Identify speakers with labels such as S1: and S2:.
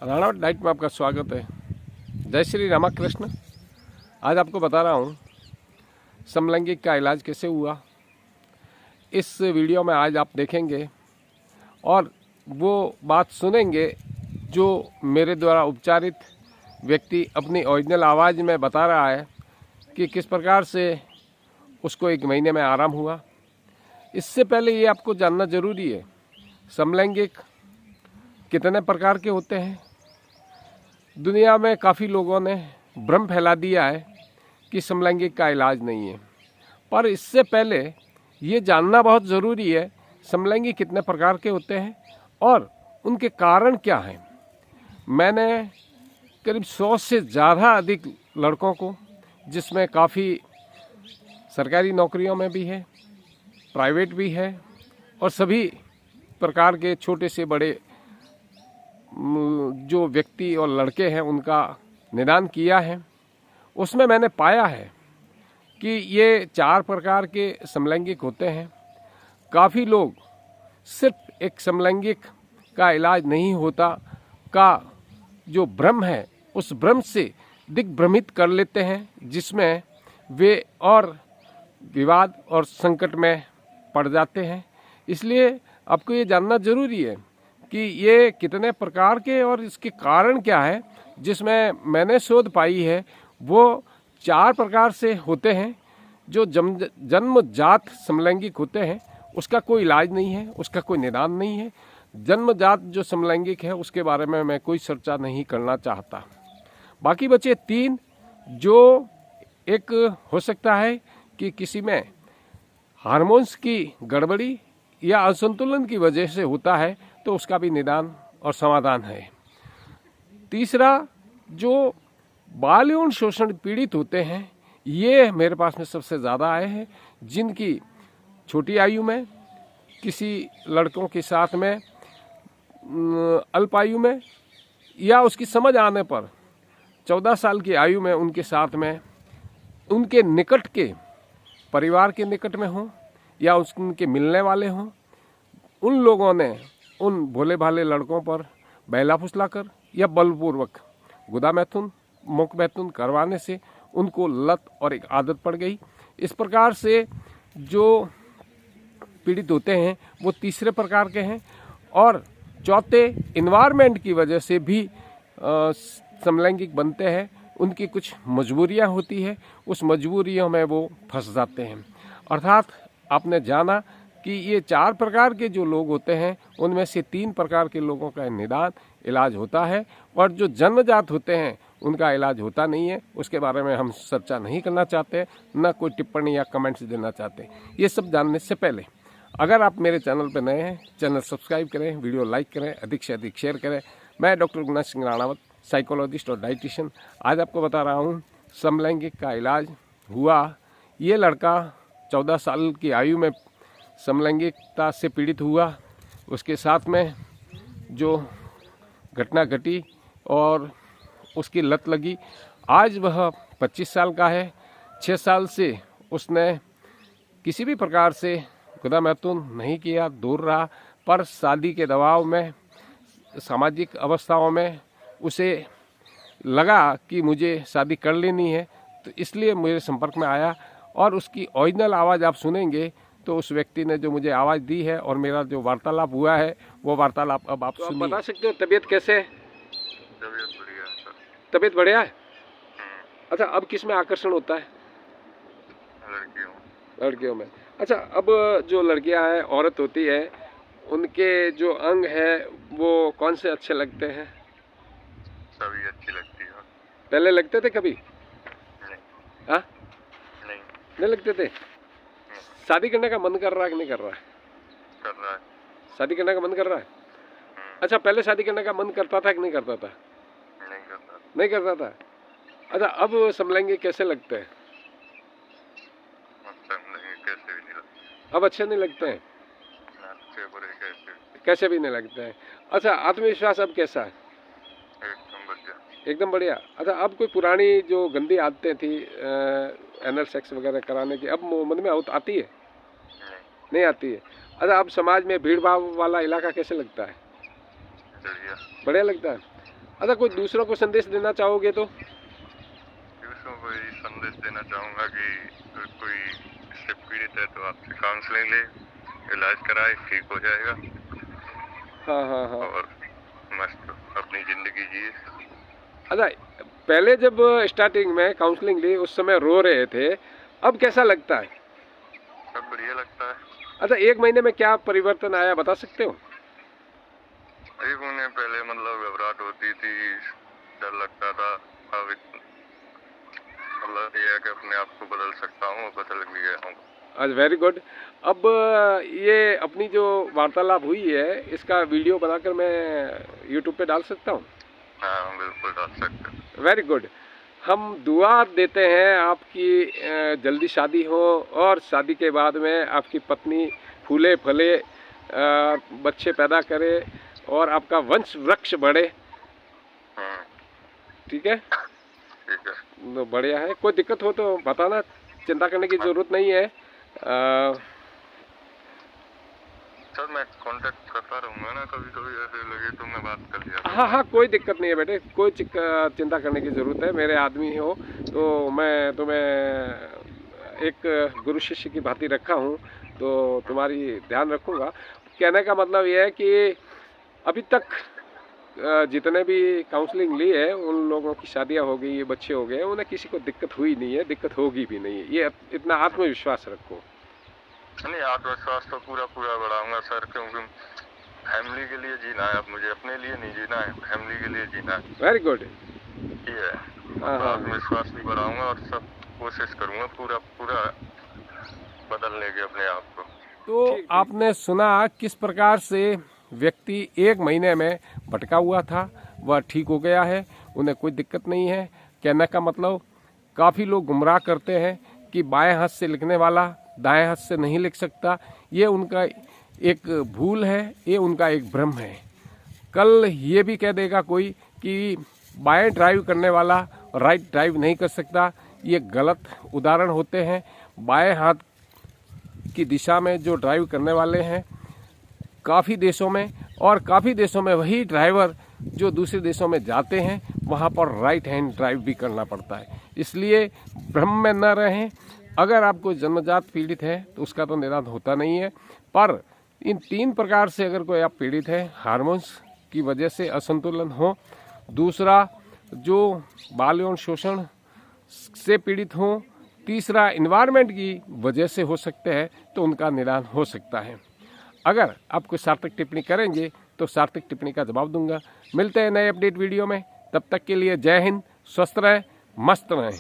S1: Ranawat diet में आपका स्वागत है। जय श्री रामाकृष्ण। आज आपको बता रहा हूँ समलैंगिक का इलाज कैसे हुआ। इस वीडियो में आज आप देखेंगे और वो बात सुनेंगे जो मेरे द्वारा उपचारित व्यक्ति अपनी ओरिजिनल आवाज़ में बता रहा है कि किस प्रकार से उसको 1 महीने में आराम हुआ। इससे पहले ये आपको जानना ज़रूरी है समलैंगिक कितने प्रकार के होते हैं। दुनिया में काफ़ी लोगों ने भ्रम फैला दिया है कि समलैंगिक का इलाज नहीं है, पर इससे पहले ये जानना बहुत ज़रूरी है समलैंगिक कितने प्रकार के होते हैं और उनके कारण क्या हैं। मैंने करीब 100 से ज़्यादा अधिक लड़कों को, जिसमें काफ़ी सरकारी नौकरियों में भी है, प्राइवेट भी है और सभी प्रकार के छोटे से बड़े जो व्यक्ति और लड़के हैं उनका निदान किया है। उसमें मैंने पाया है कि ये 4 प्रकार के समलैंगिक होते हैं। काफ़ी लोग सिर्फ एक समलैंगिक का इलाज नहीं होता का जो भ्रम है उस भ्रम से दिग्भ्रमित कर लेते हैं, जिसमें वे और विवाद और संकट में पड़ जाते हैं। इसलिए आपको ये जानना ज़रूरी है कि ये कितने प्रकार के और इसके कारण क्या है। जिसमें मैंने शोध पाई है वो 4 प्रकार से होते हैं। जो जन्मजात समलैंगिक होते हैं उसका कोई इलाज नहीं है, उसका कोई निदान नहीं है। जन्मजात जो समलैंगिक है उसके बारे में मैं कोई चर्चा नहीं करना चाहता। बाकी बचे 3 जो एक हो सकता है कि किसी में हार्मोन्स की गड़बड़ी या असंतुलन की वजह से होता है, तो उसका भी निदान और समाधान है। तीसरा, जो बाल यौन शोषण पीड़ित होते हैं, ये मेरे पास में सबसे ज़्यादा आए हैं, जिनकी छोटी आयु में किसी लड़कों के साथ में अल्प आयु में या उसकी समझ आने पर 14 साल की आयु में उनके साथ में उनके निकट के परिवार के निकट में हों या उनके मिलने वाले हों, उन लोगों ने उन भोले भाले लड़कों पर बहला फुसलाकर या बलपूर्वक गुदा मैथुन मुख मैथुन करवाने से उनको लत और एक आदत पड़ गई। इस प्रकार से जो पीड़ित होते हैं वो तीसरे प्रकार के हैं। और चौथे, इन्वायरमेंट की वजह से भी समलैंगिक बनते हैं। उनकी कुछ मजबूरियां होती है, उस मजबूरियों में वो फंस जाते हैं। अर्थात आपने जाना कि ये 4 प्रकार के जो लोग होते हैं उनमें से 3 प्रकार के लोगों का निदान इलाज होता है और जो जन्मजात होते हैं उनका इलाज होता नहीं है। उसके बारे में हम चर्चा नहीं करना चाहते, न कोई टिप्पणी या कमेंट्स देना चाहते। ये सब जानने से पहले अगर आप मेरे चैनल पर नए हैं, चैनल सब्सक्राइब करें, वीडियो लाइक करें, अधिक से अधिक शेयर करें। मैं डॉक्टर गुना सिंह राणावत, साइकोलॉजिस्ट और डाइटिशियन, आज आपको बता रहा हूँ समलैंगिक का इलाज हुआ। ये लड़का 14 साल की आयु में समलैंगिकता से पीड़ित हुआ। उसके साथ में जो घटना घटी और उसकी लत लगी। आज वह 25 साल का है। 6 साल से उसने किसी भी प्रकार से गुदा मैथुन नहीं किया, दूर रहा, पर शादी के दबाव में, सामाजिक अवस्थाओं में उसे लगा कि मुझे शादी कर लेनी है, तो इसलिए मेरे संपर्क में आया। और उसकी ओरिजिनल आवाज़ आप सुनेंगे तो उस व्यक्ति ने जो मुझे आवाज़ दी है और मेरा जो वार्तालाप हुआ है वो वार्तालाप अब आप सुनिए। बता सकते हो तबीयत कैसे है?
S2: तबीयत बढ़िया है सर।
S1: तबीयत बढ़िया है। अच्छा, अब किस में आकर्षण होता है? लड़कियों में। अच्छा, अब जो लड़कियां हैं, औरत होती है, उनके जो अंग है वो कौन से अच्छे लगते हैं?
S2: सभी अच्छी लगती है।
S1: पहले लगते थे कभी?
S2: नहीं।
S1: हाँ, नहीं लगते थे। शादी करने का मन कर रहा है कि नहीं कर रहा है?
S2: कर रहा है।
S1: शादी करने का मन कर रहा है। अच्छा, पहले शादी करने का मन करता था कि नहीं करता था? नहीं करता था। अच्छा, अब समलैंगिक कैसे लगते हैं?
S2: कैसे भी नहीं लगते।
S1: अब अच्छे नहीं लगते हैं?
S2: अच्छे बुरे
S1: कैसे भी नहीं लगते हैं। अच्छा, आत्मविश्वास अब कैसा है?
S2: एकदम बढ़िया।
S1: एकदम बढ़िया। अच्छा, अब कोई पुरानी जो गंदी आदतें थी एनल सेक्स वगैरह कराने की, अब मन में आती है? नहीं आती है। अच्छा, अब समाज में भीड़ भाड़ वाला इलाका कैसे लगता है? बढ़िया लगता है। अच्छा, कोई दूसरों को संदेश देना चाहोगे तो?
S2: दूसरों को यही संदेश देना चाहूँगा कि कोई इससे पीड़ित है तो आपसे काउंसलिंग ले, इलाज कराए, ठीक हो जाएगा
S1: हाँ हाँ हाँ।
S2: और मस्त अपनी ज़िंदगी जिए।
S1: अच्छा, पहले जब स्टार्टिंग में काउंसलिंग ली उस समय रो रहे थे, अब कैसा लगता है?
S2: सब बढ़िया लगता है।
S1: अच्छा, 1 महीने में क्या परिवर्तन आया बता सकते हो?
S2: एक महीने पहले मतलब घबराहट होती थी, डर लगता था। अब मतलब ये है कि अपने आप को बदल सकता हूँ, बदल भी गया हूँ।
S1: अच्छा, वेरी गुड। अब ये अपनी जो वार्तालाप हुई है इसका वीडियो बनाकर मैं यूट्यूब पे डाल सकता हूँ?
S2: हाँ बिल्कुल डाल सकते हैं।
S1: Very good. हम दुआ देते हैं आपकी जल्दी शादी हो और शादी के बाद में आपकी पत्नी फूले फले बच्चे पैदा करे और आपका वंश वृक्ष बढ़े। ठीक है?
S2: ठीक है।
S1: तो बढ़िया है। कोई दिक्कत हो तो बताना, चिंता करने की ज़रूरत नहीं है।
S2: सर मैं कांटेक्ट करता रहूँगा ना, कभी कभी ऐसे लगे तो मैं बात कर लिया।
S1: हाँ हाँ, कोई दिक्कत नहीं है बेटे, कोई चिंता करने की ज़रूरत है। मेरे आदमी हो तो मैं तुम्हें एक गुरु शिष्य की भांति रखा हूँ, तो तुम्हारी ध्यान रखूँगा। कहने का मतलब ये है कि अभी तक जितने भी काउंसलिंग ली है उन लोगों की शादियाँ हो गई, ये बच्चे हो गए, उन्हें किसी को दिक्कत हुई नहीं है, दिक्कत होगी भी नहीं है। ये इतना आत्मविश्वास रखो।
S2: नहीं, आत्मविश्वास तो पूरा बढ़ाऊंगा सर, क्योंकि फैमिली के लिए जीना है। अब मुझे अपने लिए नहीं जीना है, फैमिली के लिए जीना है।
S1: Very good.
S2: ये है, आत्मविश्वास भी बढ़ाऊंगा और सब कोशिश करूंगा पूरा बदलने के अपने आप को।
S1: तो आपने सुना किस प्रकार से व्यक्ति 1 महीने में भटका हुआ था, वह ठीक हो गया है, उन्हें कोई दिक्कत नहीं है। कहने का मतलब, काफ़ी लोग गुमराह करते हैं कि बाएं हाथ से लिखने वाला दाएं हाथ से नहीं लिख सकता। ये उनका एक भूल है, ये उनका एक भ्रम है। कल ये भी कह देगा कोई कि बाएं ड्राइव करने वाला राइट ड्राइव नहीं कर सकता। ये गलत उदाहरण होते हैं। बाएं हाथ की दिशा में जो ड्राइव करने वाले हैं काफ़ी देशों में, और काफ़ी देशों में वही ड्राइवर जो दूसरे देशों में जाते हैं वहाँ पर राइट हैंड ड्राइव भी करना पड़ता है। इसलिए भ्रम में न रहें। अगर आपको जन्मजात पीड़ित है तो उसका तो निदान होता नहीं है, पर इन 3 प्रकार से अगर कोई आप पीड़ित है, हार्मोन्स की वजह से असंतुलन हो, दूसरा जो बाल यौन शोषण से पीड़ित हो, तीसरा इन्वायरमेंट की वजह से हो सकते हैं, तो उनका निदान हो सकता है। अगर आप कोई सार्थक टिप्पणी करेंगे तो सार्थक टिप्पणी का जवाब दूंगा। मिलते हैं नए अपडेट वीडियो में, तब तक के लिए जय हिंद, स्वस्थ रहें, मस्त रहें।